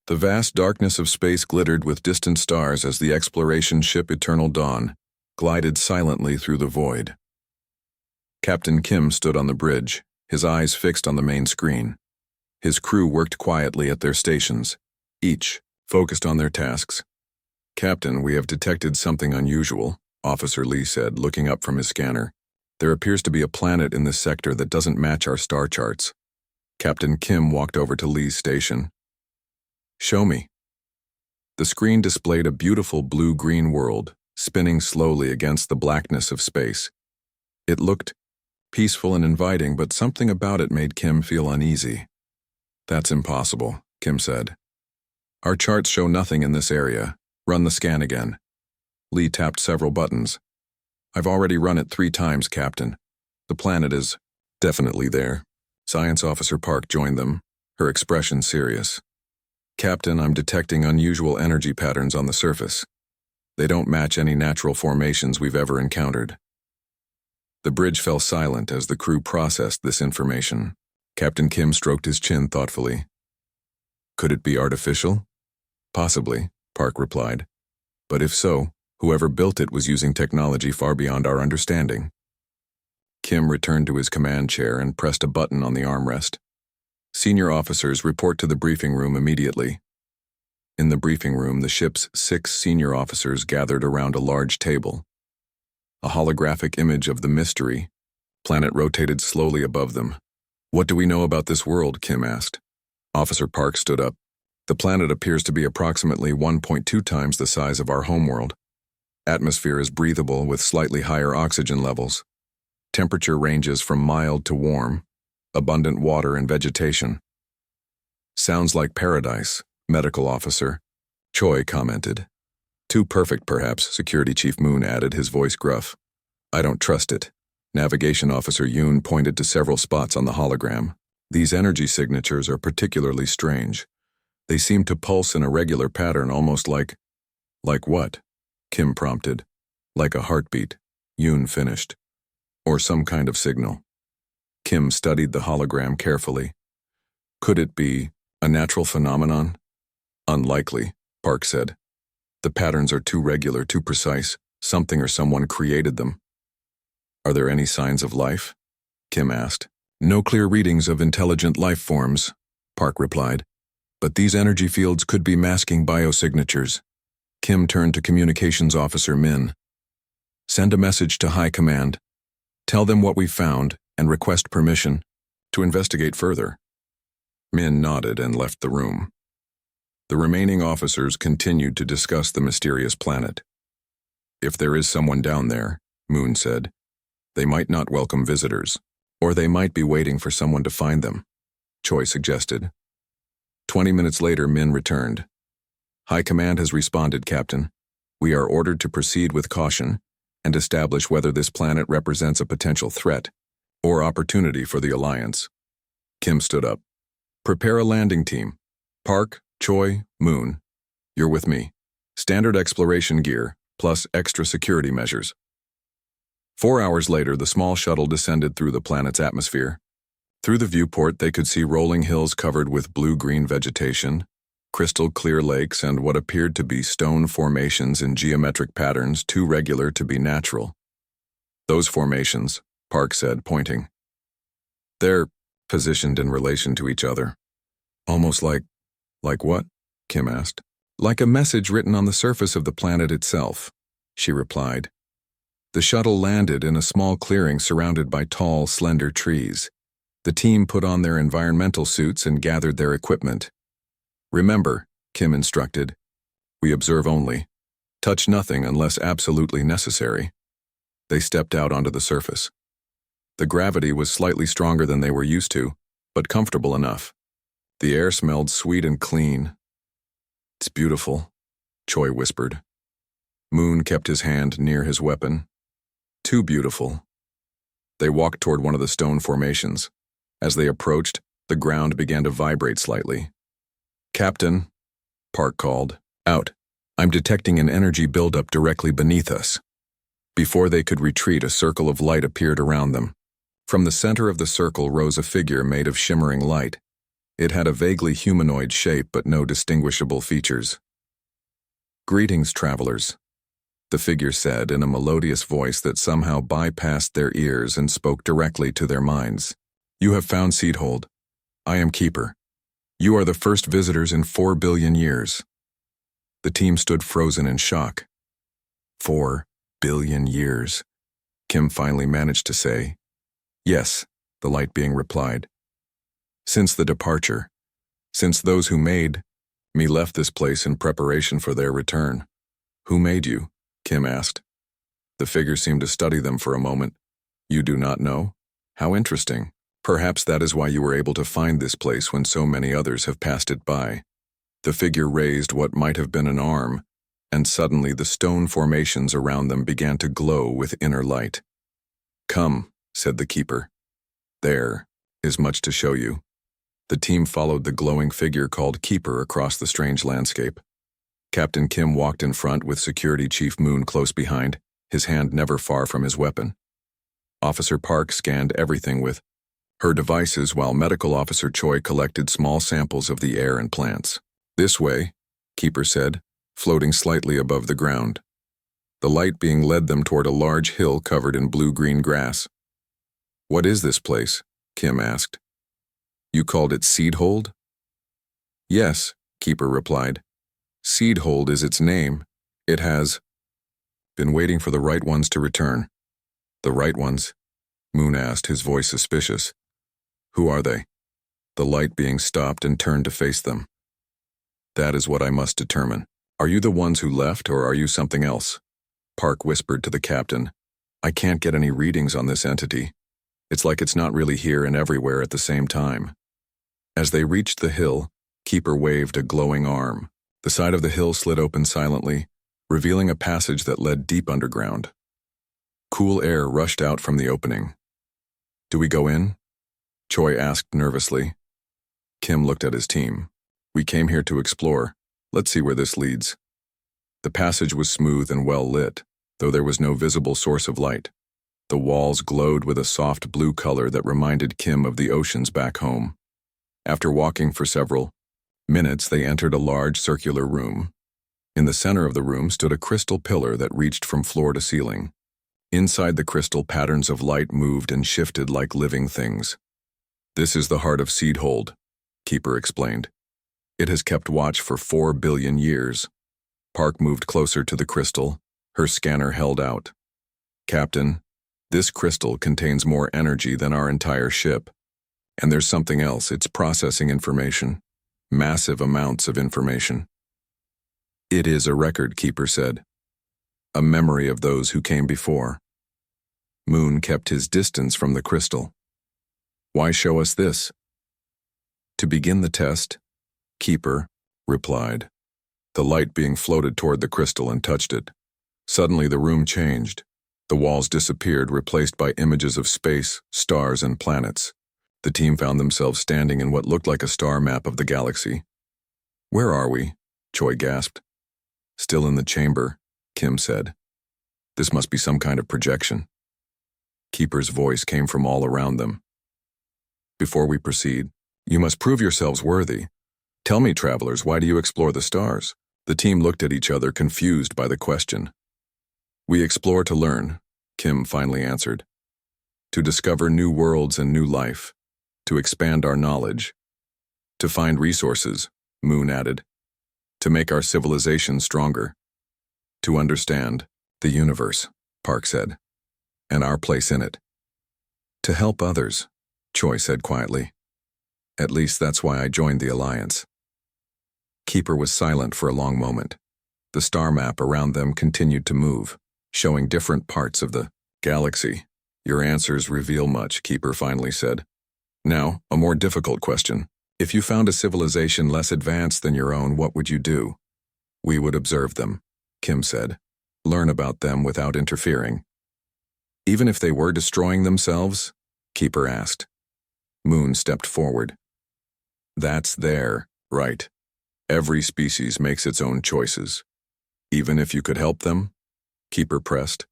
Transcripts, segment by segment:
The vast darkness of space glittered with distant stars as the exploration ship Eternal Dawn glided silently through the void. Captain Kim stood on the bridge, his eyes fixed on the main screen. His crew worked quietly at their stations, each focused on their tasks. "Captain, we have detected something unusual," Officer Lee said, looking up from his scanner. "There appears to be a planet in this sector that doesn't match our star charts." Captain Kim walked over to Lee's station. "Show me." The screen displayed a beautiful blue-green world, spinning slowly against the blackness of space. It looked peaceful and inviting, but something about it made Kim feel uneasy. "That's impossible," Kim said. "Our charts show nothing in this area. Run the scan again." Lee tapped several buttons. "I've already run it 3 times, Captain. The planet is definitely there." Science Officer Park joined them, her expression serious. "Captain, I'm detecting unusual energy patterns on the surface. They don't match any natural formations we've ever encountered." The bridge fell silent as the crew processed this information. Captain Kim stroked his chin thoughtfully. "Could it be artificial?" "Possibly," Park replied. "But if so, whoever built it was using technology far beyond our understanding." Kim returned to his command chair and pressed a button on the armrest. "Senior officers, report to the briefing room immediately." In the briefing room, the ship's 6 senior officers gathered around a large table. A holographic image of the mystery planet rotated slowly above them. "What do we know about this world?" Kim asked. Officer Park stood up. "The planet appears to be approximately 1.2 times the size of our homeworld. Atmosphere is breathable with slightly higher oxygen levels. Temperature ranges from mild to warm. Abundant water and vegetation." "Sounds like paradise," Medical Officer Choi commented. "Too perfect, perhaps," Security Chief Moon added, his voice gruff. "I don't trust it." Navigation Officer Yoon pointed to several spots on the hologram. "These energy signatures are particularly strange. They seem to pulse in a regular pattern, almost like..." "Like what?" Kim prompted. "Like a heartbeat," Yoon finished. "Or some kind of signal." Kim studied the hologram carefully. "Could it be a natural phenomenon?" "Unlikely," Park said. "The patterns are too regular, too precise. Something or someone created them." "Are there any signs of life?" Kim asked. "No clear readings of intelligent life forms," Park replied. "But these energy fields could be masking biosignatures." Kim turned to Communications Officer Min. "Send a message to High Command. Tell them what we found and request permission to investigate further." Min nodded and left the room. The remaining officers continued to discuss the mysterious planet. "If there is someone down there," Moon said, "they might not welcome visitors, or they might be waiting for someone to find them," Choi suggested. 20 minutes later, Min returned. "High Command has responded, Captain. We are ordered to proceed with caution and establish whether this planet represents a potential threat or opportunity for the Alliance." Kim stood up. "Prepare a landing team. Park, Choi, Moon. You're with me. Standard exploration gear, plus extra security measures." 4 hours later, the small shuttle descended through the planet's atmosphere. Through the viewport, they could see rolling hills covered with blue-green vegetation, crystal-clear lakes, and what appeared to be stone formations in geometric patterns too regular to be natural. "Those formations," Park said, pointing. "They're positioned in relation to each other. Almost like..." "Like what?" Kim asked. "Like a message written on the surface of the planet itself," she replied. The shuttle landed in a small clearing surrounded by tall, slender trees. The team put on their environmental suits and gathered their equipment. "Remember," Kim instructed, "we observe only. Touch nothing unless absolutely necessary." They stepped out onto the surface. The gravity was slightly stronger than they were used to, but comfortable enough. The air smelled sweet and clean. "It's beautiful," Choi whispered. Moon kept his hand near his weapon. "Too beautiful." They walked toward one of the stone formations. As they approached, the ground began to vibrate slightly. "Captain," Park called. "Out. I'm detecting an energy buildup directly beneath us." Before they could retreat, a circle of light appeared around them. From the center of the circle rose a figure made of shimmering light. It had a vaguely humanoid shape but no distinguishable features. "Greetings, travelers," the figure said in a melodious voice that somehow bypassed their ears and spoke directly to their minds. "You have found Seedhold. I am Keeper. You are the first visitors in 4 billion years." The team stood frozen in shock. 4 billion years, Kim finally managed to say. "Yes," the light being replied. "Since the departure. Since those who made me left this place in preparation for their return." "Who made you?" Kim asked. The figure seemed to study them for a moment. "You do not know? How interesting. Perhaps that is why you were able to find this place when so many others have passed it by." The figure raised what might have been an arm, and suddenly the stone formations around them began to glow with inner light. "Come," said the Keeper. "There is much to show you." The team followed the glowing figure called Keeper across the strange landscape. Captain Kim walked in front with Security Chief Moon close behind, his hand never far from his weapon. Officer Park scanned everything with her devices while Medical Officer Choi collected small samples of the air and plants. "This way," Keeper said, floating slightly above the ground. The light being led them toward a large hill covered in blue-green grass. "What is this place?" Kim asked. "You called it Seedhold?" "Yes," Keeper replied. "Seedhold is its name. It has been waiting for the right ones to return." "The right ones?" Moon asked, his voice suspicious. "Who are they?" The light being stopped and turned to face them. "That is what I must determine. Are you the ones who left, or are you something else?" Park whispered to the captain. "I can't get any readings on this entity. It's like it's not really here and everywhere at the same time." As they reached the hill, Keeper waved a glowing arm. The side of the hill slid open silently, revealing a passage that led deep underground. Cool air rushed out from the opening. "Do we go in?" Choi asked nervously. Kim looked at his team. "We came here to explore. Let's see where this leads." The passage was smooth and well lit, though there was no visible source of light. The walls glowed with a soft blue color that reminded Kim of the oceans back home. After walking for several minutes, they entered a large circular room. In the center of the room stood a crystal pillar that reached from floor to ceiling. Inside the crystal, patterns of light moved and shifted like living things. "This is the heart of Seedhold," Keeper explained. "It has kept watch for 4 billion years." Park moved closer to the crystal, her scanner held out. "Captain, this crystal contains more energy than our entire ship. And there's something else, it's processing information. Massive amounts of information." "It is a record," Keeper said. "A memory of those who came before." Moon kept his distance from the crystal. "Why show us this?" "To begin the test," Keeper replied. The light being floated toward the crystal and touched it. Suddenly the room changed. The walls disappeared, replaced by images of space, stars, and planets. The team found themselves standing in what looked like a star map of the galaxy. "Where are we?" Choi gasped. "Still in the chamber," Kim said. "This must be some kind of projection." Keeper's voice came from all around them. "Before we proceed, you must prove yourselves worthy. Tell me, travelers, why do you explore the stars?" The team looked at each other, confused by the question. "We explore to learn," Kim finally answered. "To discover new worlds and new life. To expand our knowledge. To find resources," Moon added. "To make our civilization stronger. To understand the universe," Park said, "and our place in it. To help others," Choi said quietly. "At least that's why I joined the Alliance." Keeper was silent for a long moment. The star map around them continued to move, showing different parts of the galaxy. "Your answers reveal much," Keeper finally said. "Now, a more difficult question. If you found a civilization less advanced than your own, what would you do?" "We would observe them," Kim said. "Learn about them without interfering." "Even if they were destroying themselves?" Keeper asked. Moon stepped forward. "That's their right. Every species makes its own choices. Even if you could help them?" Keeper pressed.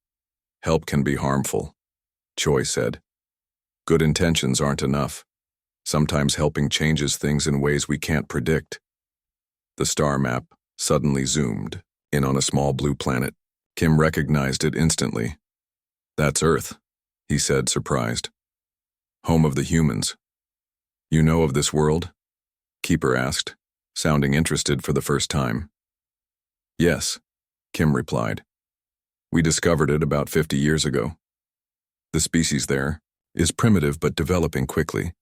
"Help can be harmful," Choi said. "Good intentions aren't enough. Sometimes helping changes things in ways we can't predict. The star map suddenly zoomed in on a small blue planet. Kim recognized it instantly. "That's Earth," he said, surprised. "Home of the humans." "You know of this world?" Keeper asked, sounding interested for the first time. "Yes," Kim replied. "We discovered it about 50 years ago. The species there is primitive but developing quickly.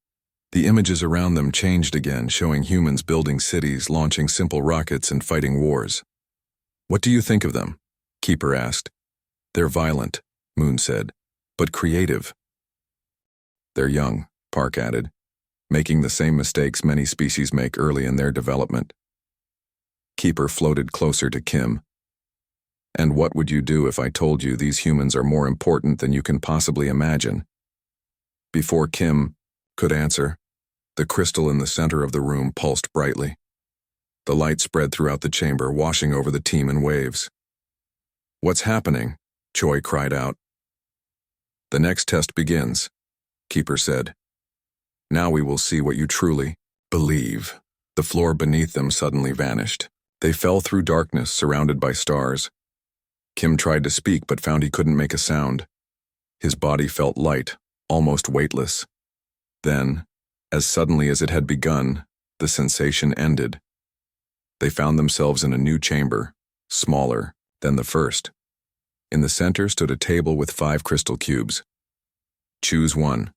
The images around them changed again, showing humans building cities, launching simple rockets, and fighting wars." "What do you think of them?" Keeper asked. "They're violent," Moon said, "but creative." "They're young," Park added, "making the same mistakes many species make early in their development." Keeper floated closer to Kim. "And what would you do if I told you these humans are more important than you can possibly imagine?" Before Kim could answer, the crystal in the center of the room pulsed brightly. The light spread throughout the chamber, washing over the team in waves. "What's happening?" Choi cried out. "The next test begins," Keeper said. "Now we will see what you truly believe." The floor beneath them suddenly vanished. They fell through darkness, surrounded by stars. Kim tried to speak but found he couldn't make a sound. His body felt light, almost weightless. Then, as suddenly as it had begun, the sensation ended. They found themselves in a new chamber, smaller than the first. In the center stood a table with 5 crystal cubes. "Choose one,"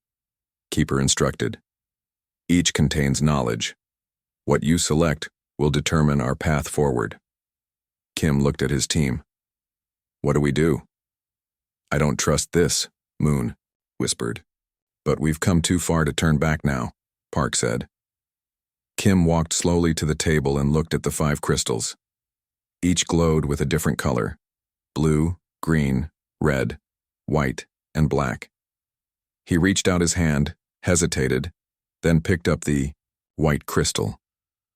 Keeper instructed. "Each contains knowledge. What you select will determine our path forward." Kim looked at his team. "What do we do?" "I don't trust this," Moon whispered. "But we've come too far to turn back now," Park said. Kim walked slowly to the table and looked at the 5 crystals. Each glowed with a different color: blue, green, red, white, and black. He reached out his hand, hesitated, then picked up the white crystal.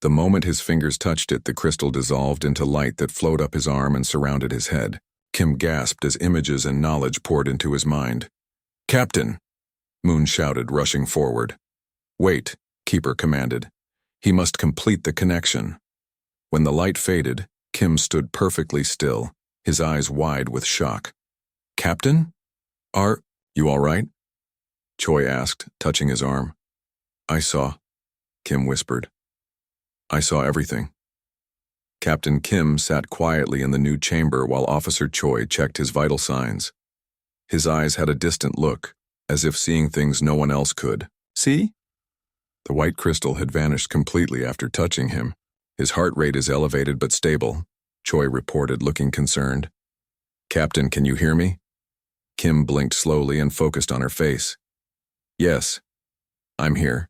The moment his fingers touched it, the crystal dissolved into light that flowed up his arm and surrounded his head. Kim gasped as images and knowledge poured into his mind. "Captain!" Moon shouted, rushing forward. "Wait," Keeper commanded. "He must complete the connection." When the light faded, Kim stood perfectly still, his eyes wide with shock. "Captain? Are you all right?" Choi asked, touching his arm. "I saw," Kim whispered. "I saw everything." Captain Kim sat quietly in the new chamber while Officer Choi checked his vital signs. His eyes had a distant look, as if seeing things no one else could. "See?" The white crystal had vanished completely after touching him. "His heart rate is elevated but stable," Choi reported, looking concerned. "Captain, can you hear me?" Kim blinked slowly and focused on her face. "Yes, I'm here."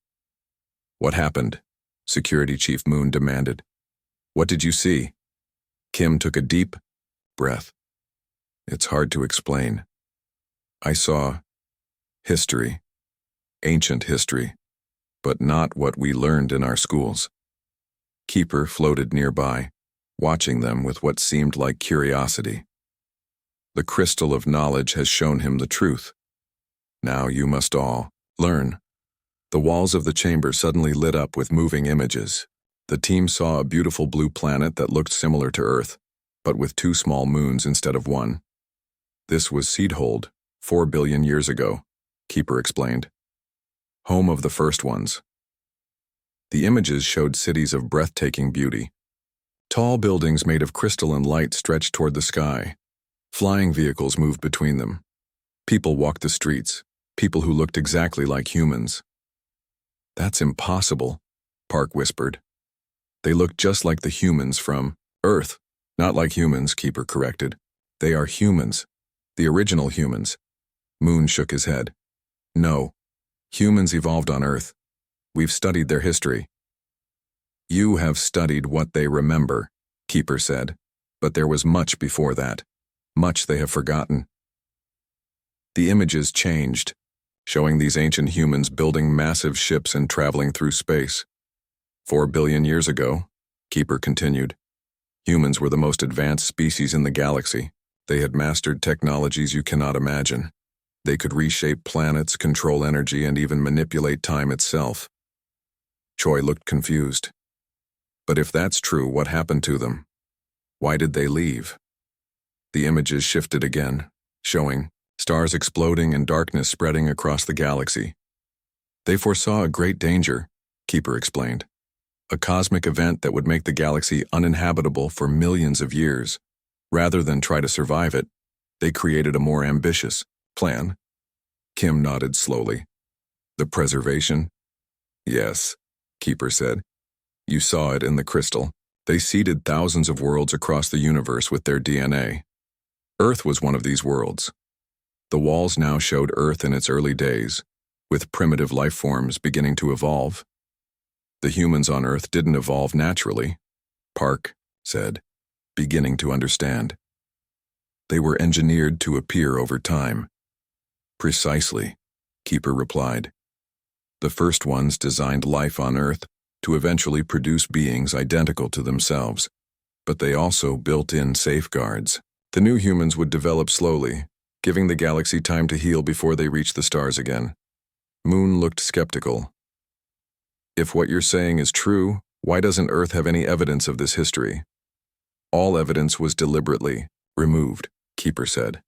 "What happened?" Security Chief Moon demanded. "What did you see?" Kim took a deep breath. "It's hard to explain. I saw history, ancient history, but not what we learned in our schools." Keeper floated nearby, watching them with what seemed like curiosity. "The crystal of knowledge has shown him the truth. Now you must all learn." The walls of the chamber suddenly lit up with moving images. The team saw a beautiful blue planet that looked similar to Earth, but with 2 small moons instead of 1. "This was Seedhold, 4 billion years ago," Keeper explained. "Home of the first ones." The images showed cities of breathtaking beauty. Tall buildings made of crystalline light stretched toward the sky. Flying vehicles moved between them. People walked the streets, people who looked exactly like humans. "That's impossible," Park whispered. "They look just like the humans from Earth." "Not like humans," Keeper corrected. "They are humans. The original humans." Moon shook his head. "No. Humans evolved on Earth. We've studied their history." "You have studied what they remember," Keeper said. "But there was much before that. Much they have forgotten." The images changed, showing these ancient humans building massive ships and traveling through space. 4 billion years ago," Keeper continued, "humans were the most advanced species in the galaxy. They had mastered technologies you cannot imagine. They could reshape planets, control energy, and even manipulate time itself. Choi looked confused. But if that's true, what happened to them? Why did they leave? The images shifted again, showing stars exploding and darkness spreading across the galaxy. They foresaw a great danger, Keeper explained. A cosmic event that would make the galaxy uninhabitable for millions of years. Rather than try to survive it, they created a more ambitious plan. Kim nodded slowly. The preservation? Yes, Keeper said. You saw it in the crystal. They seeded thousands of worlds across the universe with their DNA. Earth was one of these worlds. The walls now showed Earth in its early days, with primitive life forms beginning to evolve. The humans on Earth didn't evolve naturally, Park said, beginning to understand. They were engineered to appear over time. Precisely, Keeper replied. The first ones designed life on Earth to eventually produce beings identical to themselves, but they also built in safeguards. The new humans would develop slowly, giving the galaxy time to heal before they reached the stars again. Moon looked skeptical. If what you're saying is true, why doesn't Earth have any evidence of this history? All evidence was deliberately removed, Keeper said.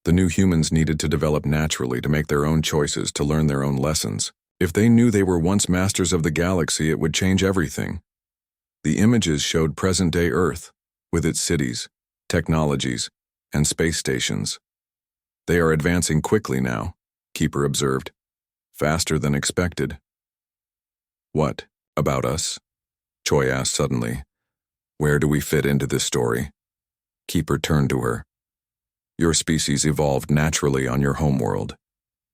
The new humans needed to develop naturally to make their own choices, to learn their own lessons. If they knew they were once masters of the galaxy, it would change everything. The images showed present-day Earth, with its cities, technologies, and space stations. They are advancing quickly now, Keeper observed. Faster than expected. What about us? Choi asked suddenly. Where do we fit into this story? Keeper turned to her. Your species evolved naturally on your homeworld.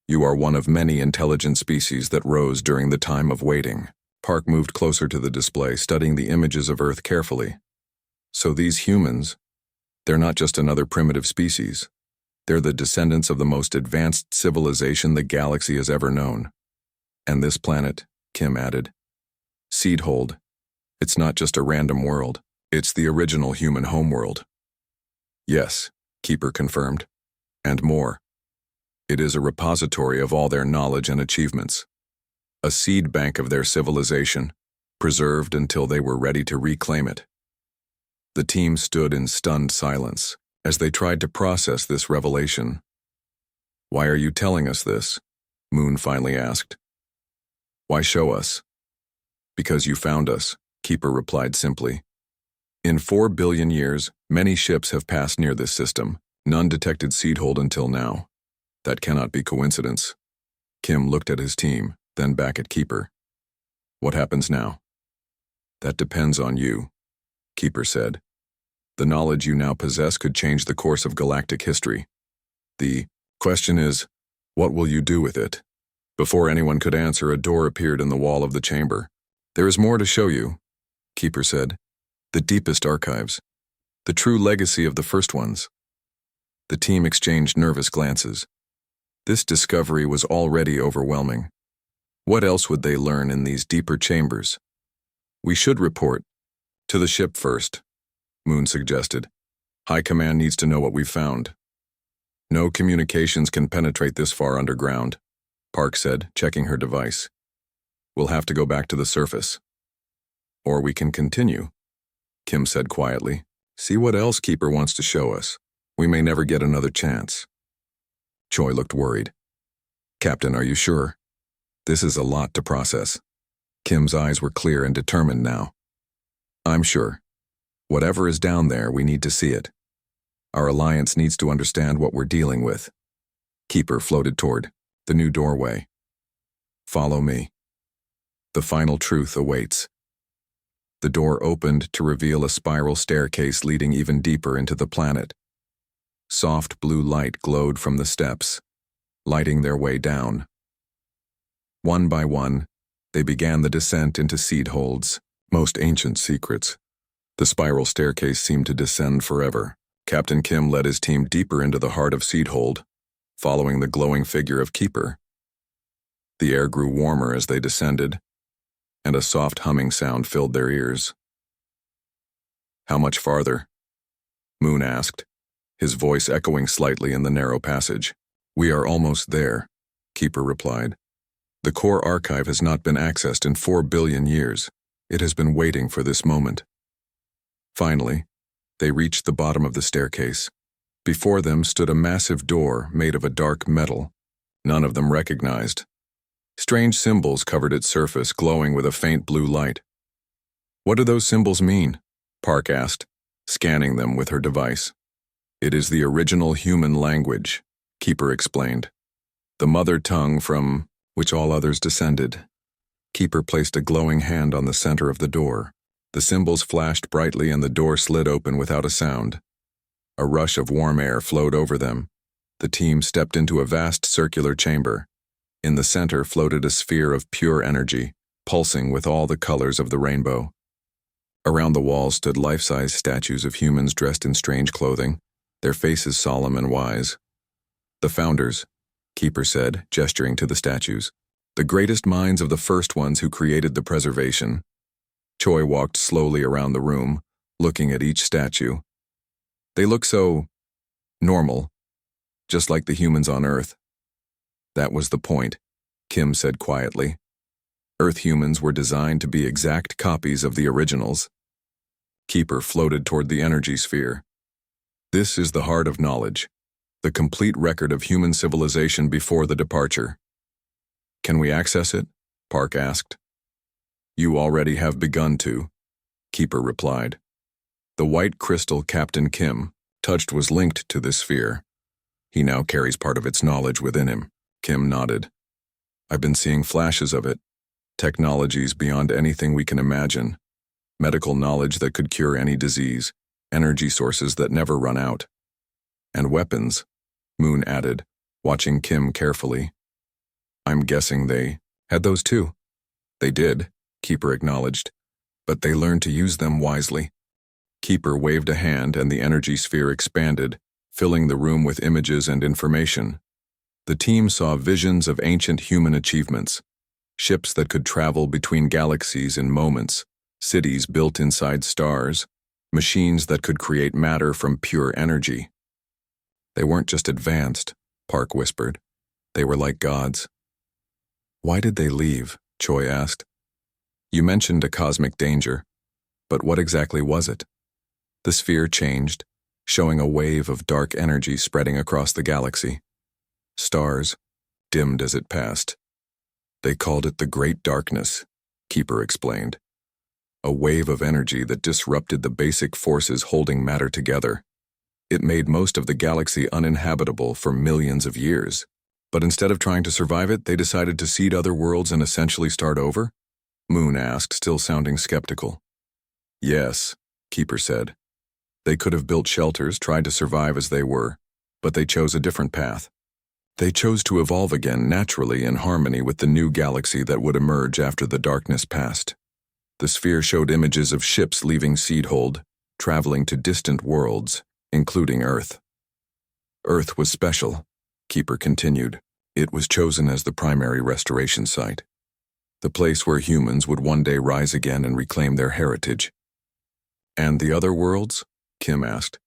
You are one of many intelligent species that rose during the time of waiting. Park moved closer to the display, studying the images of Earth carefully. So these humans, they're not just another primitive species. They're the descendants of the most advanced civilization the galaxy has ever known. And this planet, Kim added. Seedhold. It's not just a random world. It's the original human homeworld. Yes, Keeper confirmed. And more. It is a repository of all their knowledge and achievements. A seed bank of their civilization, preserved until they were ready to reclaim it. The team stood in stunned silence as they tried to process this revelation. Why are you telling us this? Moon finally asked. Why show us? Because you found us, Keeper replied simply. In 4 billion years, many ships have passed near this system. None detected Seedhold until now. That cannot be coincidence. Kim looked at his team, then back at Keeper. What happens now? That depends on you, Keeper said. The knowledge you now possess could change the course of galactic history. The question is, what will you do with it? Before anyone could answer, a door appeared in the wall of the chamber. There is more to show you, Keeper said. The deepest archives. The true legacy of the first ones. The team exchanged nervous glances. This discovery was already overwhelming. What else would they learn in these deeper chambers? We should report. To the ship first, Moon suggested. High Command needs to know what we've found. No communications can penetrate this far underground, Park said, checking her device. We'll have to go back to the surface. Or we can continue, Kim said quietly. See what else Keeper wants to show us. We may never get another chance. Choi looked worried. Captain, are you sure? This is a lot to process. Kim's eyes were clear and determined now. I'm sure. Whatever is down there, we need to see it. Our alliance needs to understand what we're dealing with. Keeper floated toward the new doorway. Follow me. The final truth awaits. The door opened to reveal a spiral staircase leading even deeper into the planet. Soft blue light glowed from the steps, lighting their way down. One by one, they began the descent into Seedhold's most ancient secrets. The spiral staircase seemed to descend forever. Captain Kim led his team deeper into the heart of Seedhold, following the glowing figure of Keeper. The air grew warmer as they descended, and a soft humming sound filled their ears. How much farther? Moon asked, his voice echoing slightly in the narrow passage. We are almost there, Keeper replied. The core archive has not been accessed in 4 billion years. It has been waiting for this moment. Finally, they reached the bottom of the staircase. Before them stood a massive door made of a dark metal. None of them recognized. Strange symbols covered its surface, glowing with a faint blue light. "What do those symbols mean?" Park asked, scanning them with her device. "It is the original human language," Keeper explained. "The mother tongue from which all others descended." Keeper placed a glowing hand on the center of the door. The symbols flashed brightly and the door slid open without a sound. A rush of warm air flowed over them. The team stepped into a vast circular chamber. In the center floated a sphere of pure energy, pulsing with all the colors of the rainbow. Around the walls stood life-size statues of humans dressed in strange clothing, their faces solemn and wise. "The founders," Keeper said, gesturing to the statues. "The greatest minds of the first ones who created the preservation." Choi walked slowly around the room, looking at each statue. "They look so normal, just like the humans on Earth." "That was the point," Kim said quietly. "Earth humans were designed to be exact copies of the originals." Keeper floated toward the energy sphere. "This is the heart of knowledge, the complete record of human civilization before the departure." "Can we access it?" Park asked. "You already have begun to," Keeper replied. The white crystal Captain Kim touched was linked to this sphere. "He now carries part of its knowledge within him." Kim nodded. "I've been seeing flashes of it. Technologies beyond anything we can imagine. Medical knowledge that could cure any disease. Energy sources that never run out. And weapons," Moon added, watching Kim carefully. "I'm guessing they had those too." "They did," Keeper acknowledged, "but they learned to use them wisely." Keeper waved a hand and the energy sphere expanded, filling the room with images and information. The team saw visions of ancient human achievements. Ships that could travel between galaxies in moments, cities built inside stars, machines that could create matter from pure energy. "They weren't just advanced," Park whispered. "They were like gods." "Why did they leave?" Choi asked. "You mentioned a cosmic danger, but what exactly was it?" The sphere changed, showing a wave of dark energy spreading across the galaxy. Stars dimmed as it passed. "They called it the Great Darkness," Keeper explained. "A wave of energy that disrupted the basic forces holding matter together. It made most of the galaxy uninhabitable for millions of years. But instead of trying to survive it, they decided to seed other worlds and essentially start over?" Moon asked, still sounding skeptical. "Yes," Keeper said. "They could have built shelters, tried to survive as they were, but they chose a different path. They chose to evolve again naturally in harmony with the new galaxy that would emerge after the darkness passed." The sphere showed images of ships leaving Seedhold, traveling to distant worlds, including Earth. "Earth was special," Keeper continued. "It was chosen as the primary restoration site, the place where humans would one day rise again and reclaim their heritage." "And the other worlds?" Kim asked.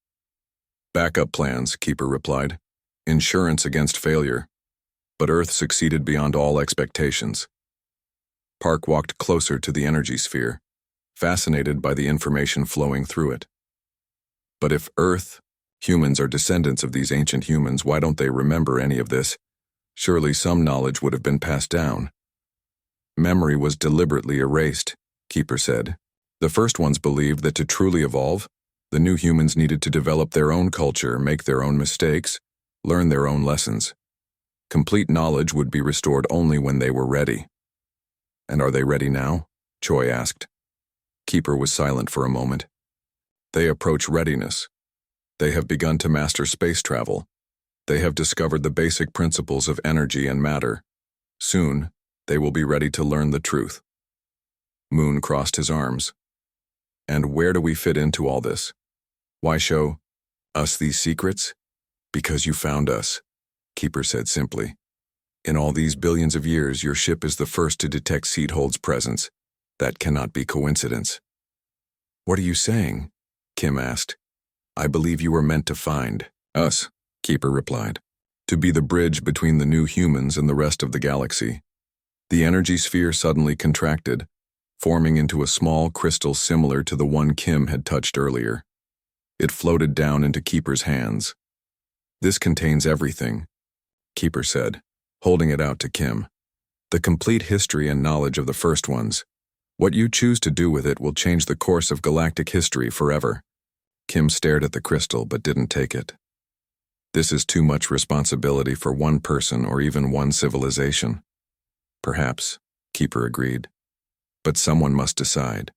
"Backup plans," Keeper replied. "Insurance against failure. But Earth succeeded beyond all expectations." Park walked closer to the energy sphere, fascinated by the information flowing through it. "But if Earth, humans are descendants of these ancient humans, why don't they remember any of this? Surely some knowledge would have been passed down." "Memory was deliberately erased," Keeper said. "The first ones believed that to truly evolve, the new humans needed to develop their own culture, make their own mistakes, learn their own lessons. Complete knowledge would be restored only when they were ready." "And are they ready now?" Choi asked. Keeper was silent for a moment. "They approach readiness. They have begun to master space travel. They have discovered the basic principles of energy and matter. Soon, they will be ready to learn the truth." Moon crossed his arms. "And where do we fit into all this? Why show us these secrets?" "Because you found us," Keeper said simply. "In all these billions of years, your ship is the first to detect Seedhold's presence. That cannot be coincidence." "What are you saying?" Kim asked. "I believe you were meant to find us," Keeper replied. "To be the bridge between the new humans and the rest of the galaxy. The energy sphere suddenly contracted, forming into a small crystal similar to the one Kim had touched earlier. It floated down into Keeper's hands. "This contains everything," Keeper said, holding it out to Kim. "The complete history and knowledge of the first ones. What you choose to do with it will change the course of galactic history forever." Kim stared at the crystal but didn't take it. "This is too much responsibility for one person or even one civilization." "Perhaps," Keeper agreed. "But someone must decide.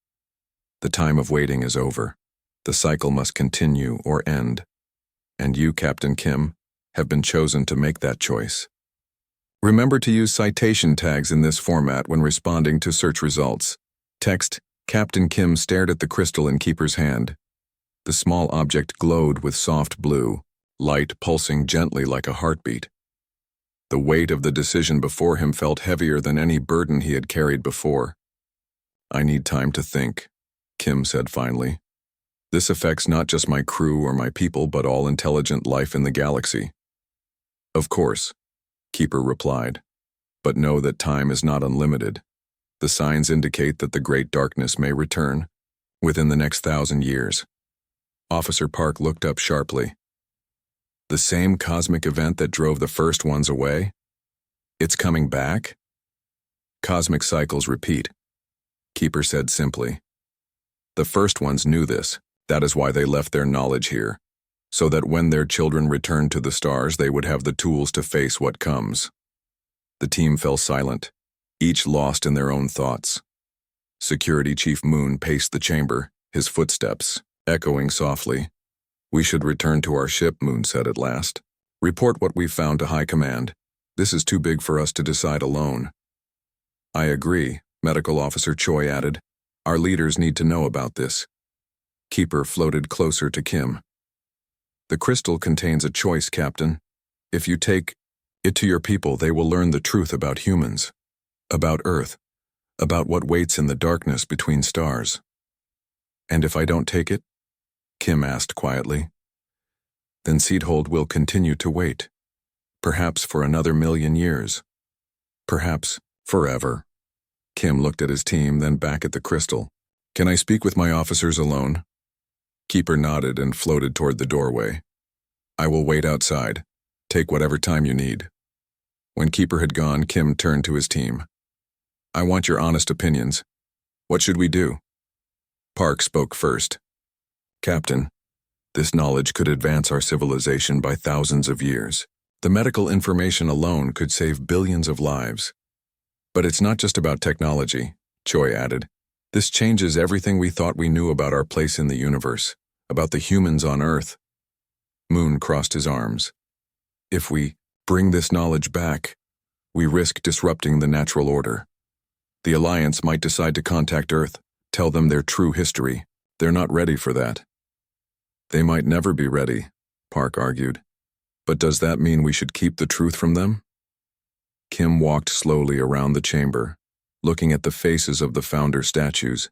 The time of waiting is over. The cycle must continue or end. And you, Captain Kim, have been chosen to make that choice. Remember to use citation tags in this format when responding to search results. Text: Captain Kim stared at the crystal in Keeper's hand. The small object glowed with soft blue, light pulsing gently like a heartbeat. The weight of the decision before him felt heavier than any burden he had carried before. "I need time to think," Kim said finally. "This affects not just my crew or my people, but all intelligent life in the galaxy." "Of course," Keeper replied. "But know that time is not unlimited. The signs indicate that the Great Darkness may return within the next 1,000 years. Officer Park looked up sharply. "The same cosmic event that drove the first ones away? It's coming back?" "Cosmic cycles repeat," Keeper said simply. "The first ones knew this. That is why they left their knowledge here, so that when their children returned to the stars, they would have the tools to face what comes." The team fell silent, each lost in their own thoughts. Security Chief Moon paced the chamber, his footsteps echoing softly. "We should return to our ship," Moon said at last. "Report what we've found to High Command. This is too big for us to decide alone." "I agree," Medical Officer Choi added. "Our leaders need to know about this." Keeper floated closer to Kim. "The crystal contains a choice, Captain. If you take it to your people, they will learn the truth about humans, about Earth, about what waits in the darkness between stars." "And if I don't take it?" Kim asked quietly. "Then Seedhold will continue to wait. Perhaps for another 1,000,000 years. Perhaps forever." Kim looked at his team, then back at the crystal. "Can I speak with my officers alone?" Keeper nodded and floated toward the doorway. "I will wait outside. Take whatever time you need." When Keeper had gone, Kim turned to his team. "I want your honest opinions. What should we do?" Park spoke first. "Captain, this knowledge could advance our civilization by thousands of years. The medical information alone could save billions of lives. But it's not just about technology," Choi added. "This changes everything we thought we knew about our place in the universe, about the humans on Earth." Moon crossed his arms. "If we bring this knowledge back, we risk disrupting the natural order. The Alliance might decide to contact Earth, tell them their true history. They're not ready for that." "They might never be ready," Park argued. "But does that mean we should keep the truth from them?" Kim walked slowly around the chamber, looking at the faces of the founder statues.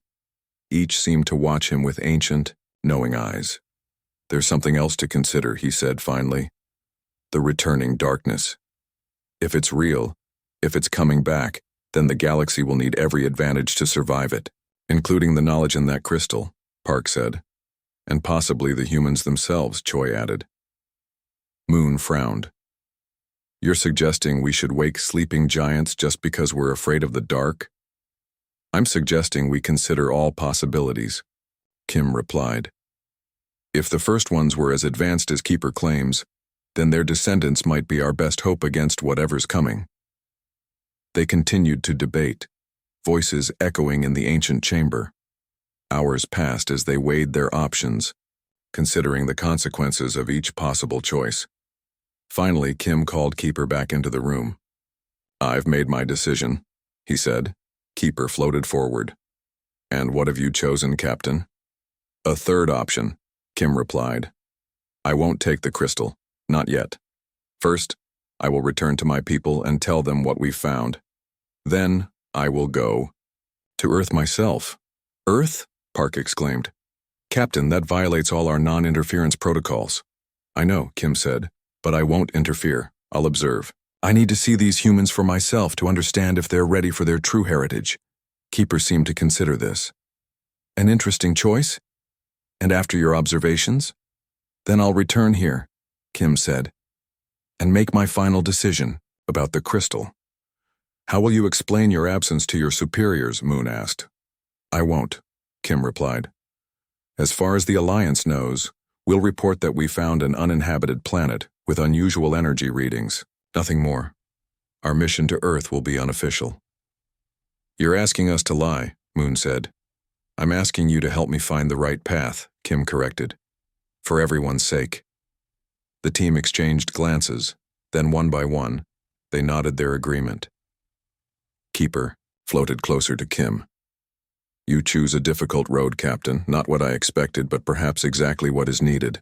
Each seemed to watch him with ancient, knowing eyes. "There's something else to consider," he said finally. "The returning darkness. If it's real, if it's coming back, then the galaxy will need every advantage to survive it, including the knowledge in that crystal," Park said. "And possibly the humans themselves," Choi added. Moon frowned. "You're suggesting we should wake sleeping giants just because we're afraid of the dark?" "I'm suggesting we consider all possibilities," Kim replied. "If the first ones were as advanced as Keeper claims, then their descendants might be our best hope against whatever's coming." They continued to debate, voices echoing in the ancient chamber. Hours passed as they weighed their options, considering the consequences of each possible choice. Finally, Kim called Keeper back into the room. "I've made my decision," he said. Keeper floated forward. "And what have you chosen, Captain?" "A third option," Kim replied. "I won't take the crystal, not yet. First, I will return to my people and tell them what we've found. Then, I will go to Earth myself." "Earth?" Park exclaimed. "Captain, that violates all our non-interference protocols." "I know," Kim said, "but I won't interfere. I'll observe." I need to see these humans for myself to understand if they're ready for their true heritage. Keeper seemed to consider this. An interesting choice? And after your observations? Then I'll return here, Kim said, and make my final decision about the crystal. How will you explain your absence to your superiors? Moon asked. I won't, Kim replied. As far as the Alliance knows, we'll report that we found an uninhabited planet with unusual energy readings. Nothing more. Our mission to Earth will be unofficial. You're asking us to lie, Moon said. I'm asking you to help me find the right path, Kim corrected. For everyone's sake. The team exchanged glances, then one by one, they nodded their agreement. Keeper floated closer to Kim. You choose a difficult road, Captain, not what I expected, but perhaps exactly what is needed.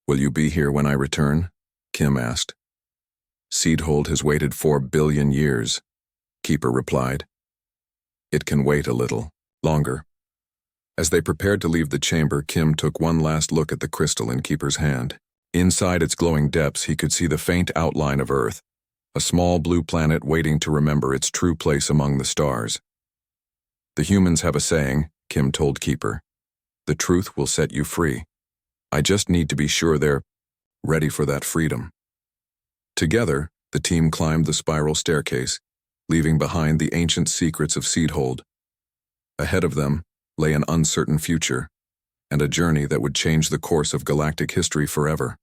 Will you be here when I return? Kim asked. Seedhold has waited 4 billion years, Keeper replied. It can wait a little longer. As they prepared to leave the chamber, Kim took one last look at the crystal in Keeper's hand. Inside its glowing depths, he could see the faint outline of Earth, a small blue planet waiting to remember its true place among the stars. The humans have a saying, Kim told Keeper. The truth will set you free. I just need to be sure they're ready for that freedom. Together, the team climbed the spiral staircase, leaving behind the ancient secrets of Seedhold. Ahead of them lay an uncertain future, and a journey that would change the course of galactic history forever.